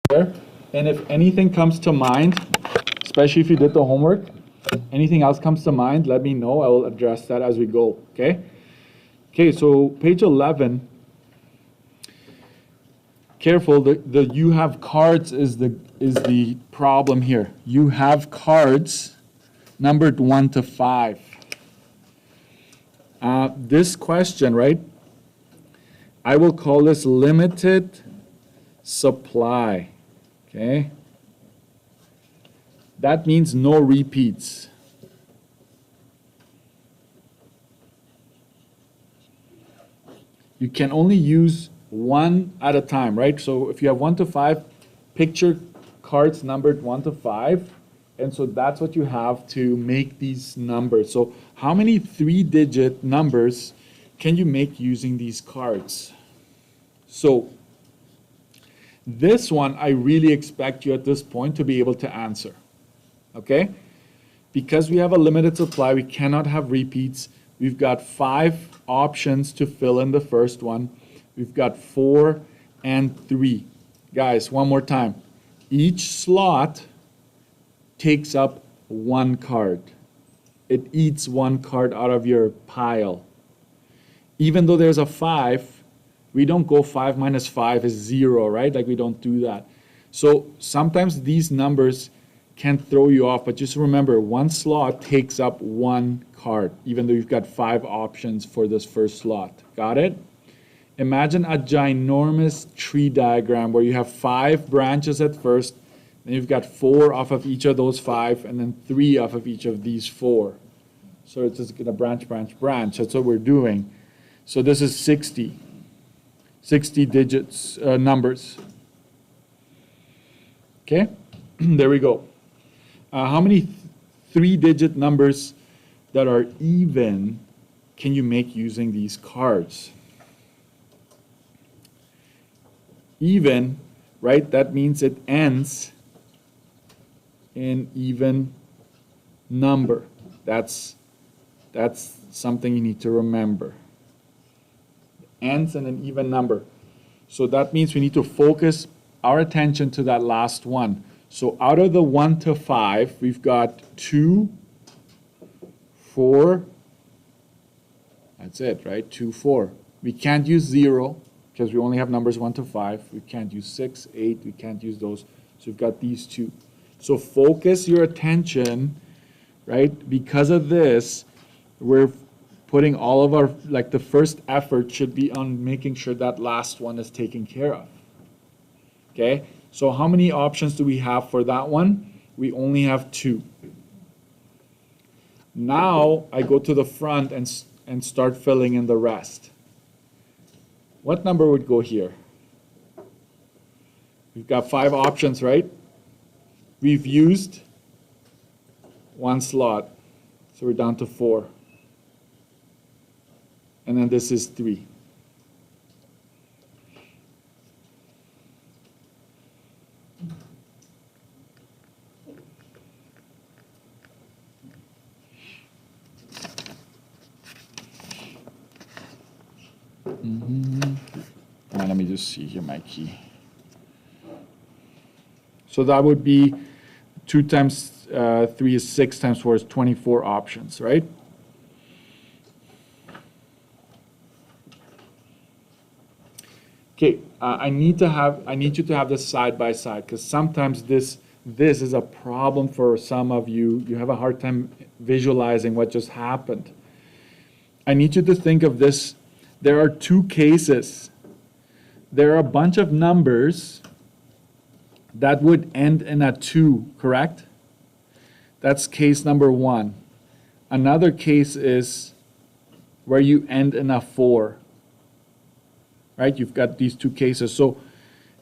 there. And if anything comes to mind, especially if you did the homework, anything else comes to mind, let me know. I will address that as we go, okay? Okay, so page 11, careful, the you have cards is the problem here. You have cards numbered 1 to 5. This question, right, I will call this limited supply, okay? That means no repeats. You can only use one at a time, right? So if you have 1 to 5, picture cards numbered 1 to 5, and so that's what you have to make these numbers. So how many 3-digit numbers can you make using these cards? So this one, I really expect you at this point to be able to answer, okay? Because we have a limited supply, we cannot have repeats. We've got 5 options to fill in the first one. We've got 4 and 3. Guys, one more time. Each slot takes up 1 card. It eats 1 card out of your pile. Even though there's a 5, we don't go 5 minus 5 is 0, right? Like, we don't do that. So sometimes these numbers can throw you off, but just remember, 1 slot takes up 1 card, even though you've got 5 options for this first slot. Got it? Imagine a ginormous tree diagram where you have 5 branches at first, then you've got 4 off of each of those 5, and then 3 off of each of these 4. So it's just gonna branch, branch, branch. That's what we're doing. So this is 60 digits, numbers. Okay, there we go. How many 3-digit numbers that are even can you make using these cards? Even, right, that means it ends in even number. That's something you need to remember. Ends in an even number. So that means we need to focus our attention to that last one. So out of the 1 to 5, we've got 2, 4, that's it, right? 2, 4. We can't use 0 because we only have numbers 1 to 5. We can't use 6, 8, we can't use those. So we've got these 2. So focus your attention, right? Because of this, we're putting all of our, like, the first effort should be on making sure that last one is taken care of. Okay? So how many options do we have for that one? We only have 2. Now I go to the front and start filling in the rest. What number would go here? We've got 5 options, right? We've used 1 slot, so we're down to 4. And then this is 3. Let me just see here my key. So that would be 2 times 3 is 6 times 4 is 24 options, right? Okay, I need you to have this side by side because sometimes this is a problem for some of you. You have a hard time visualizing what just happened. I need you to think of this. There are 2 cases. There are a bunch of numbers that would end in a 2, correct? That's case number 1. Another case is where you end in a 4. Right? You've got these 2 cases. So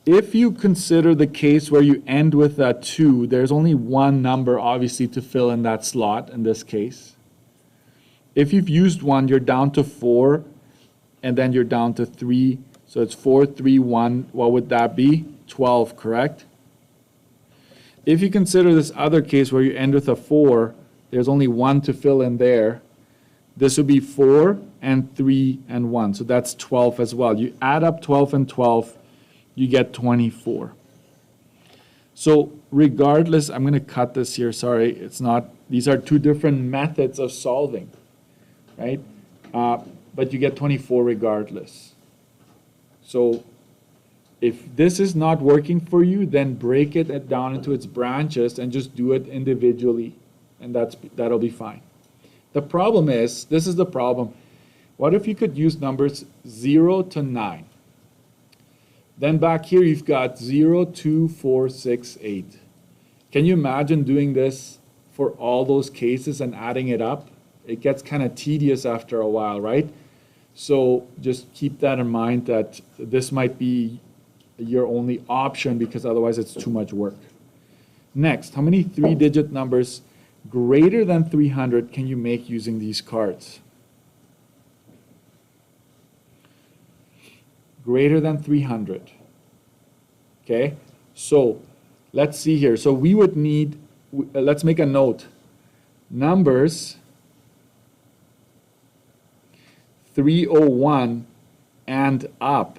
if you consider the case where you end with a 2, there's only 1 number, obviously, to fill in that slot in this case. If you've used 1, you're down to 4, and then you're down to 3. So it's 4, 3, 1. What would that be? 12, correct? If you consider this other case where you end with a 4, there's only 1 to fill in there. This would be 4 and 3 and 1. So that's 12 as well. You add up 12 and 12, you get 24. So regardless, I'm going to cut this here. Sorry, it's not. These are two different methods of solving, right? But you get 24 regardless. So if this is not working for you, then break it down into its branches and just do it individually, and that'll be fine. The problem is, this is the problem. What if you could use numbers 0 to 9? Then back here you've got 0, 2, 4, 6, 8. Can you imagine doing this for all those cases and adding it up? It gets kind of tedious after a while, right? So just keep that in mind, that this might be your only option because otherwise it's too much work. Next, how many 3-digit numbers greater than 300 can you make using these cards? Greater than 300. Okay, so let's see here. So we would need, let's make a note. Numbers 301 and up.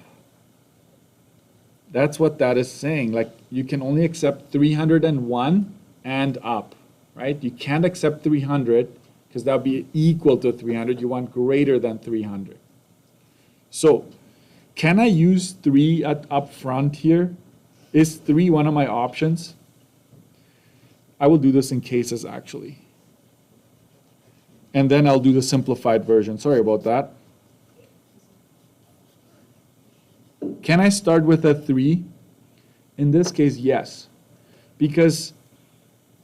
That's what that is saying. Like, you can only accept 301 and up, right? You can't accept 300 because that would be equal to 300. You want greater than 300. So can I use 3 up front here? Is 3 one of my options? I will do this in cases actually. And then I'll do the simplified version. Sorry about that. Can I start with a 3? In this case, yes. Because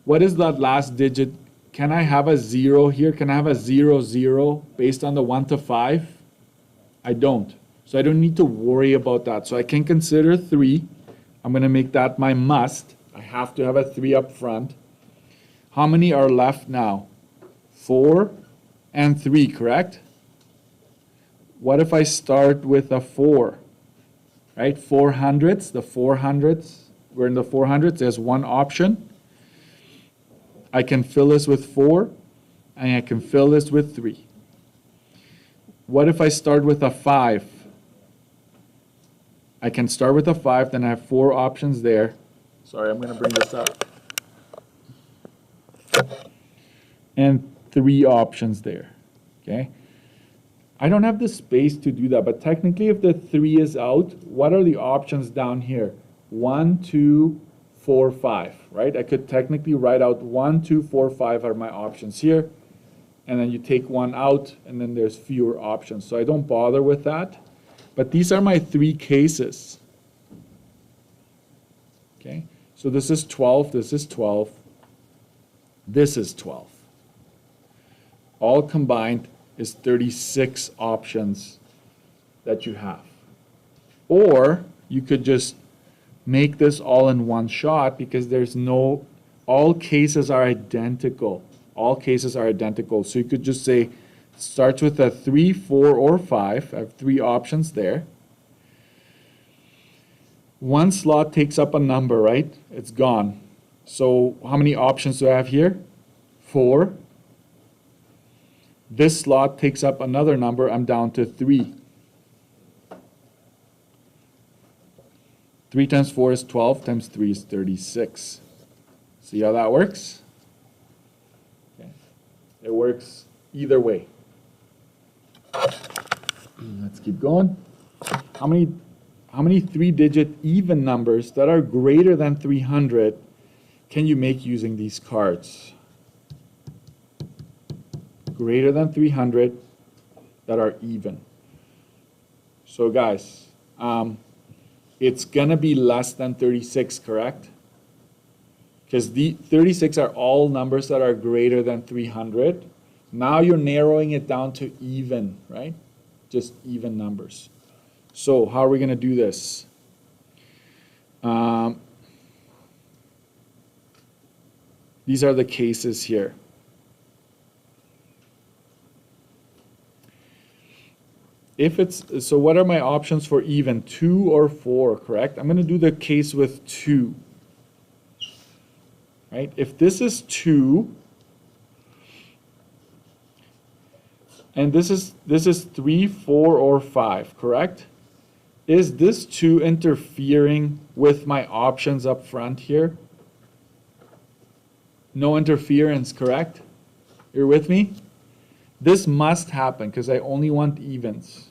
what is that last digit? Can I have a 0 here? Can I have a 0, 0 based on the 1 to 5? I don't. So I don't need to worry about that. So I can consider 3. I'm going to make that my must. I have to have a 3 up front. How many are left now? 4 and 3, correct? What if I start with a 4? Right, 400s, the 400s, we're in the 400s, there's one option. I can fill this with 4, and I can fill this with 3. What if I start with a 5? I can start with a 5, then I have 4 options there. Sorry, I'm going to bring this up. And 3 options there, okay? I don't have the space to do that, but technically if the 3 is out, what are the options down here? 1, 2, 4, 5, right? I could technically write out 1, 2, 4, 5 are my options here, and then you take 1 out, and then there's fewer options. So I don't bother with that, but these are my 3 cases. Okay, so this is 12, this is 12, this is 12. All combined is 36 options that you have. Or you could just make this all in one shot because there's no, all cases are identical. All cases are identical. So you could just say, starts with a 3, 4, or 5. I have 3 options there. One slot takes up a number, right? It's gone. So how many options do I have here? 4. This slot takes up another number. I'm down to 3. 3 times 4 is 12, times 3 is 36. See how that works? Okay. It works either way. Let's keep going. How many 3-digit even numbers that are greater than 300 can you make using these cards? Greater than 300 that are even. So guys, it's gonna be less than 36, correct? Because the 36 are all numbers that are greater than 300. Now you're narrowing it down to even, right? Just even numbers. So how are we gonna do this? These are the cases here. If it's, so what are my options for even? 2 or 4, correct? I'm going to do the case with 2. Right? If this is 2, and this is 3, 4, or 5, correct? Is this 2 interfering with my options up front here? No interference, correct? You're with me? This must happen because I only want evens.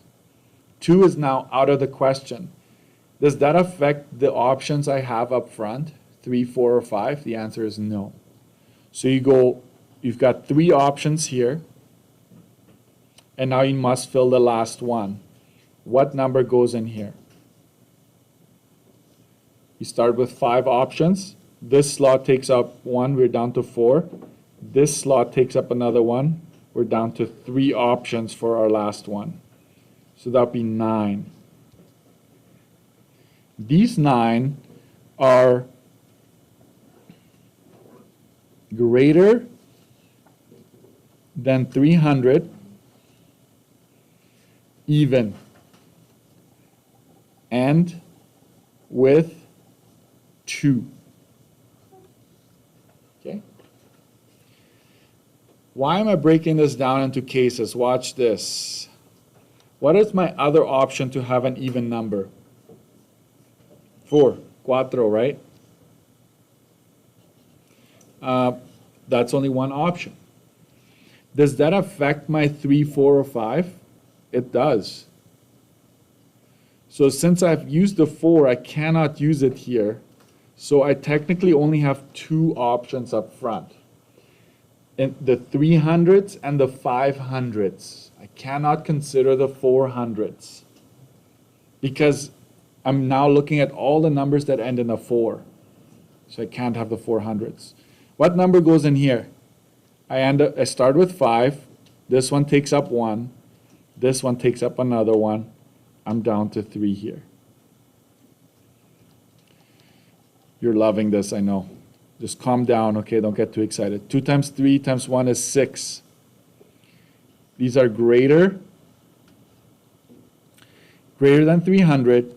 2 is now out of the question. Does that affect the options I have up front? 3, 4, or 5? The answer is no. So you've got 3 options here, and now you must fill the last one. What number goes in here? You start with 5 options. This slot takes up 1, we're down to 4. This slot takes up another 1. We're down to 3 options for our last one. So that would be 9. These 9 are greater than 300, even, and with 2. Okay? Why am I breaking this down into cases? Watch this. What is my other option to have an even number? 4, cuatro, right? That's only one option. Does that affect my 3, 4, or 5? It does. So since I've used the 4, I cannot use it here. So I technically only have 2 options up front. In the 300s and the 500s. I cannot consider the 400s because I'm now looking at all the numbers that end in a 4. So I can't have the 400s. What number goes in here? I start with 5. This one takes up 1. This one takes up another 1. I'm down to 3 here. You're loving this, I know. Just calm down, okay? Don't get too excited. 2 times 3 times 1 is 6. These are greater than 300,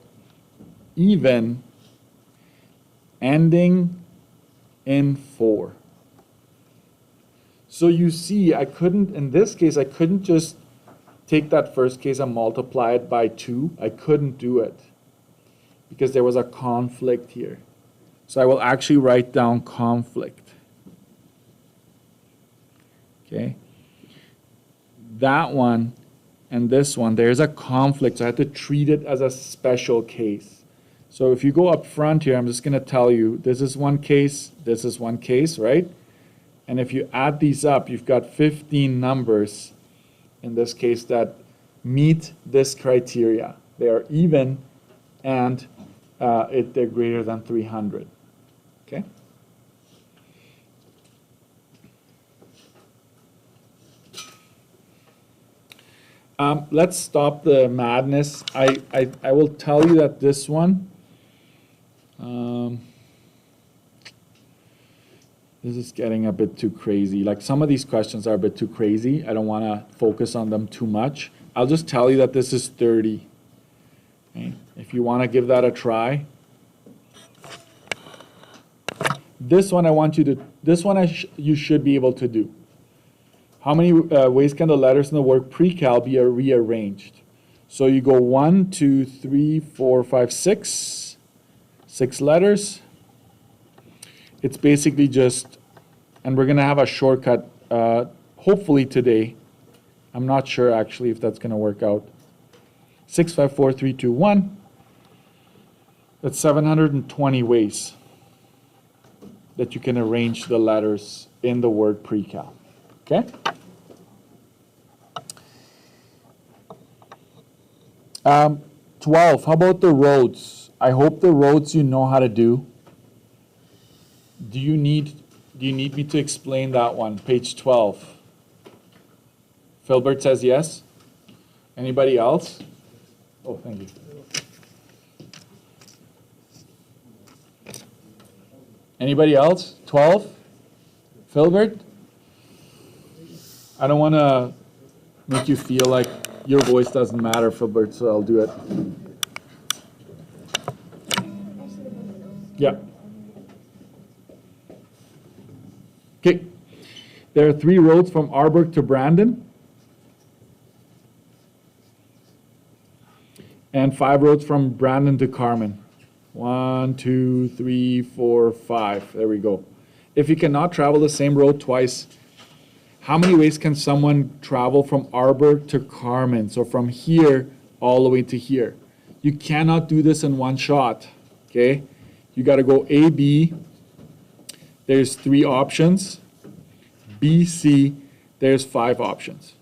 even, ending in 4. So you see, in this case, I couldn't just take that first case and multiply it by 2. I couldn't do it because there was a conflict here. So I will actually write down conflict. Okay? That one and this one, there's a conflict, so I have to treat it as a special case. So if you go up front here, I'm just going to tell you, this is one case, this is one case, right? And if you add these up, you've got 15 numbers, in this case, that meet this criteria. They are even, and they're greater than 300. Okay? Let's stop the madness. I will tell you that this one, this is getting a bit too crazy. Like some of these questions are a bit too crazy. I don't want to focus on them too much. I'll just tell you that this is 30. Okay? If you want to give that a try. This one I want you to, you should be able to do. How many ways can the letters in the word pre-cal be rearranged? So you go 1, 2, 3, 4, 5, 6. 6 letters. It's basically just, and we're going to have a shortcut hopefully today. I'm not sure actually if that's going to work out. 6, 5, 4, 3, 2, 1. That's 720 ways that you can arrange the letters in the word pre-cal. Okay? 12, how about the roads? I hope the roads you know how to do. Do you need me to explain that one? Page 12. Philbert says yes. Anybody else? Oh, thank you. Anybody else? 12? Philbert? I don't want to make you feel like your voice doesn't matter, Philbert, so I'll do it. Yeah. Okay. There are 3 roads from Arborg to Brandon. and 5 roads from Brandon to Carmen. 1, 2, 3, 4, 5. There we go. If you cannot travel the same road twice, how many ways can someone travel from Arbor to Carmen? So from here all the way to here. You cannot do this in one shot, okay? You got to go A, B. There's 3 options. B, C. There's 5 options.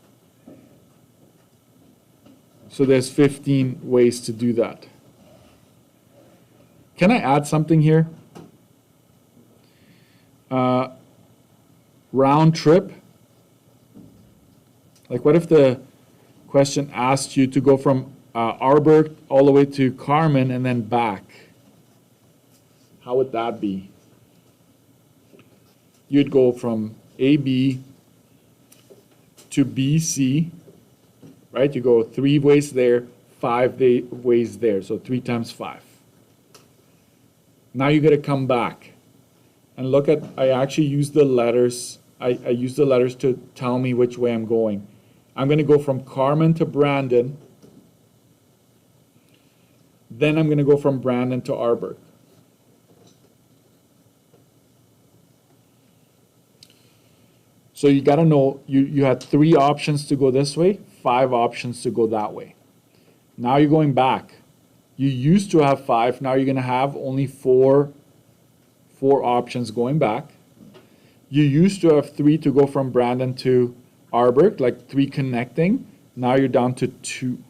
So there's 15 ways to do that. Can I add something here? Round trip. Like what if the question asked you to go from Arbor all the way to Carmen and then back? How would that be? You'd go from AB to BC, right? You go 3 ways there, 5 ways there, so 3 times 5. Now you got to come back and look at, I actually use the letters, I use the letters to tell me which way I'm going. I'm going to go from Carmen to Brandon, then I'm going to go from Brandon to Arbor. So you got to know, you had 3 options to go this way, 5 options to go that way. Now you're going back. You used to have 5, now you're going to have only 4 options going back. You used to have 3 to go from Brandon to Arbor, like 3 connecting. Now you're down to 2.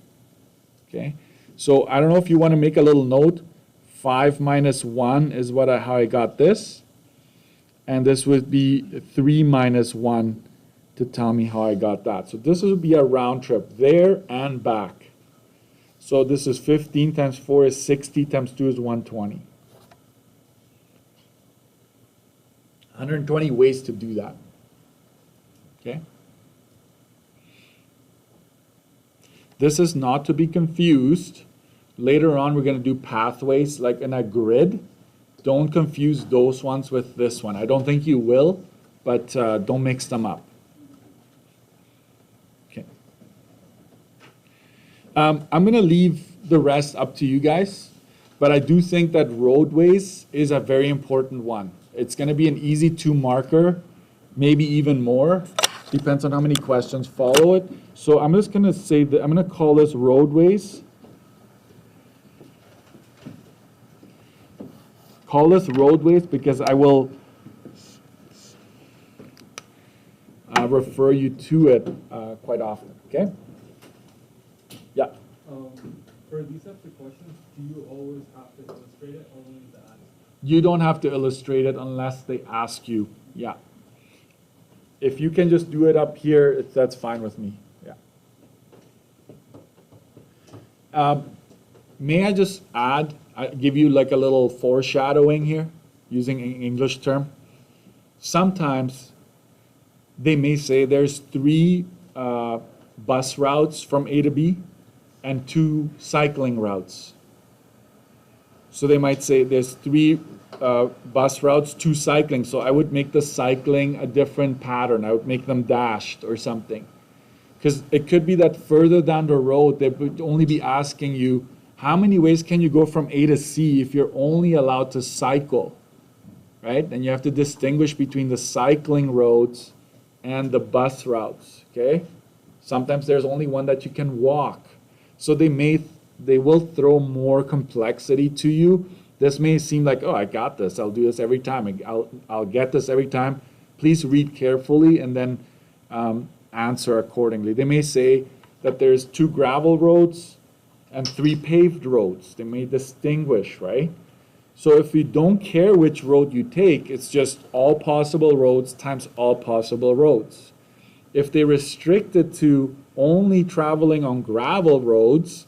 Okay? So I don't know if you want to make a little note. 5 minus 1 is how I got this. And this would be 3 minus 1 to tell me how I got that. So this would be a round trip there and back. So this is 15 times 4 is 60 times 2 is 120. 120 ways to do that. Okay? This is not to be confused. Later on, we're going to do pathways like in a grid. Don't confuse those ones with this one. I don't think you will, but don't mix them up. Okay. I'm going to leave the rest up to you guys, but I do think that roadways is a very important one. It's going to be an easy 2 marker, maybe even more. Depends on how many questions follow it. So I'm just going to say that I'm going to call this roadways. Call this roadways because I will refer you to it quite often, okay? Yeah? For these types of questions, do you always have to illustrate it or only the add? You don't have to illustrate it unless they ask you, yeah. If you can just do it up here, that's fine with me, yeah. May I just add, give you like a little foreshadowing here, using an English term. Sometimes they may say there's 3 bus routes from A to B and 2 cycling routes. So they might say there's 3 bus routes, 2 cycling. So I would make the cycling a different pattern. I would make them dashed or something. Because it could be that further down the road, they would only be asking you, how many ways can you go from A to C if you're only allowed to cycle, right? And you have to distinguish between the cycling roads and the bus routes, okay? Sometimes there's only one that you can walk. So they will throw more complexity to you. This may seem like, oh, I got this. I'll do this every time. I'll get this every time. Please read carefully and then answer accordingly. They may say that there's 2 gravel roads and 3 paved roads. They may distinguish, right? So if you don't care which road you take, it's just all possible roads times all possible roads. If they restrict it to only traveling on gravel roads,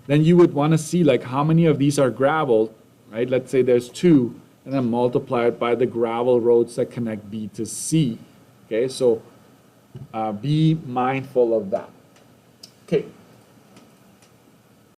then you would want to see like how many of these are gravel, right? Let's say there's 2, and then multiply it by the gravel roads that connect B to C. Okay, so be mindful of that. Okay.